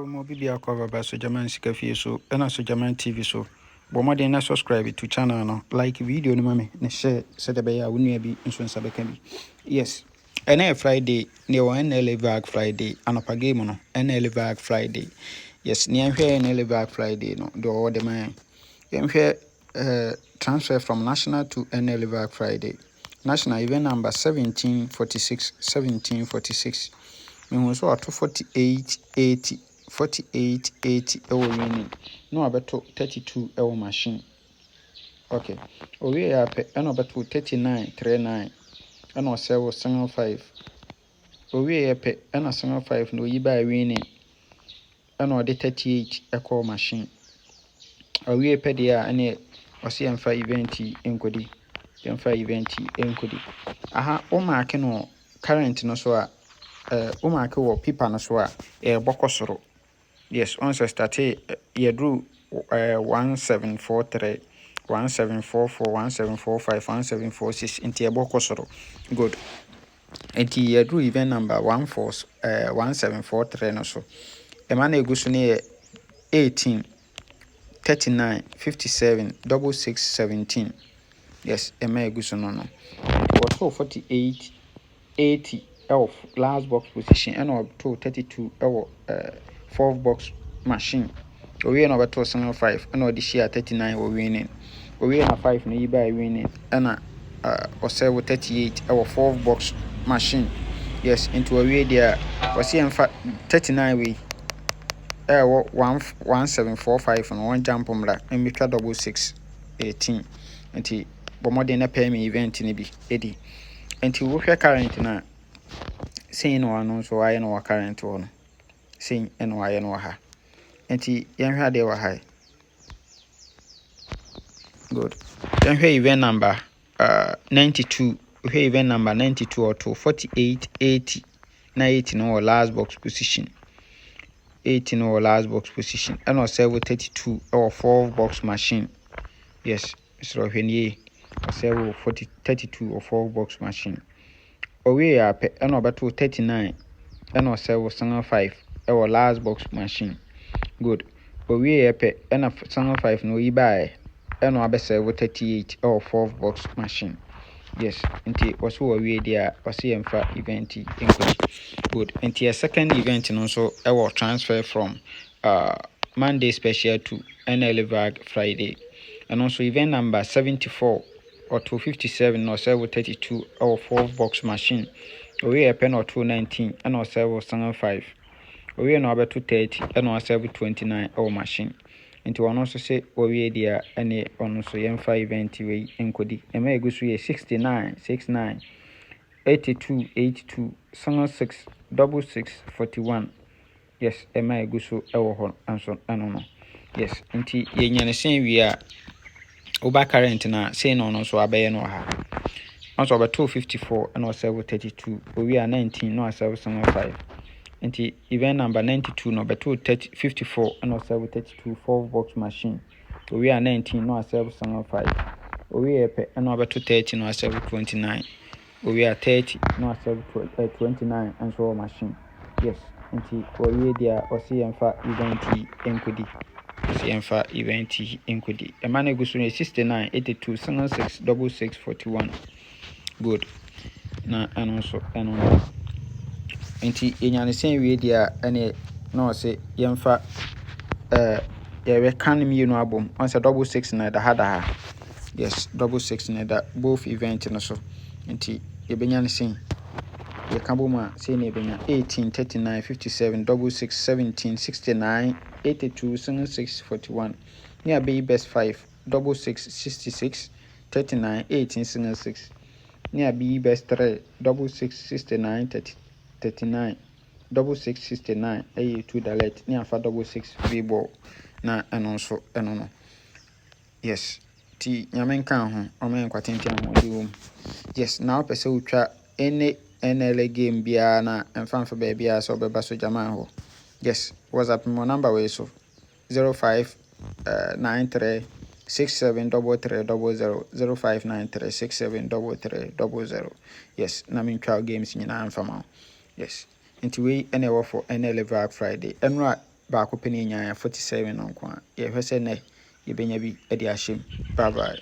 Mo bibia cover by Sojaman Sikafi so and Sojaman TV so. But more than subscribe to channel no like video no mame ne share said the bear we bi nso nsabeka bi. Yes. And Friday near Nla Vag Friday anapa game no Nla Vag Friday. Yes, near here Nla Vag Friday no do all the man. Here transfer from national to Nla Vag Friday. National event number 1746. Me so ato 4880 ewo winning no abeto 32 ewo machine. Okay, owie ya pe eno abeto 3939 eno sewo single 5. Owie ya pe eno single 5 no yi ba winning eno de 38 equal machine. Owie pe dia ene ose emfa event enkodi aha o mark no current no so a o mark wo paper no so a bokosoro. Yes, once I started, you drew 1743, 1744, 1745, 1746 into a bokosoro. Good. And you drew event number 1743 no so. A man a good 18, 39, 57, 66, 17. Yes, a man a good no. Also 48, 80 of last box position and or 32 fourth box machine. We are about 5 and or this year 39 we winning. We are 5 no by winning and or 38 our fourth box machine. Yes, into a way there was in fact 39 we 1745 and one jump on black and make 66 18 and but more than a pay me event in be 80 until we are current now. Saying one so I know current one. Saying and why and ha. Enti yan hwa de wa high. Good. Yan hwa event number 92. Hwa event number 92 or 248 80. Na 80 no last box position. 80 no last box position. And also 32 or 4 box machine. Yes, Mr. Hwenye. Also 32 or 4 box machine. Owe ya pe and about 39 and also 5 or last box machine. Good. But we are pe and a 5 no you buy and no abese 38 or 4 box machine. Yes, nti was we there or see event include. Good. Nti a second event and also our transfer from Monday special to Nla Vag Friday. And also event number 74 or 257 or 32 or 4 box machine. We are pen or 219 and or 5. We are now about 230 and or 29 or machine. Into one also say we there any on so yemfa event we enkodi. E may go 69 69 82 82 6 66 41. Yes, e may go so ewo hon anso anono. Yes, nti ye nyane sen wi a oba current na say no so abaye no ha. Also about 254 and also 32. We are 19 no 5. Nti event number 92 no about 54 and also 32 4 box machine. We are 19 no 5. We are and about 30 no 29. We are 30 no 29 and so machine. Yes. Nti we there or see emfa event enkodi. CMFA event enkodi. A man goes 69 82 6 66 41. Good. Na and also and on. Nti enyane sen we dia ene no say yemfa we can me no album on say 66 na da ha. Yes, 66 na da both event no so. Nti e benyane sen ye can boma say na benya 18 39 57 66 17 69 82 76 41. Near be best 5 66 66 39 18 6. Near be best 3 66 69 30 39 66 69 2 dalet near for 66 free ball na anonso enono. Yes, ti nyamen kan ho o men kwatenti amodi. Yes, now person utwa any NLA game bia na emfa bia so beba so jama ho. Yes, WhatsApp my number we so 05 93 673300 0593 673300. Yes, na min twa games nyina amfa ma. Yes. Into we any for Nla Vag Friday. Enra baako pɛ ne 47 no nko a. Yɛhwɛ sɛ nɛ yɛbɛnya bi de ahyɛ mu. Bye bye.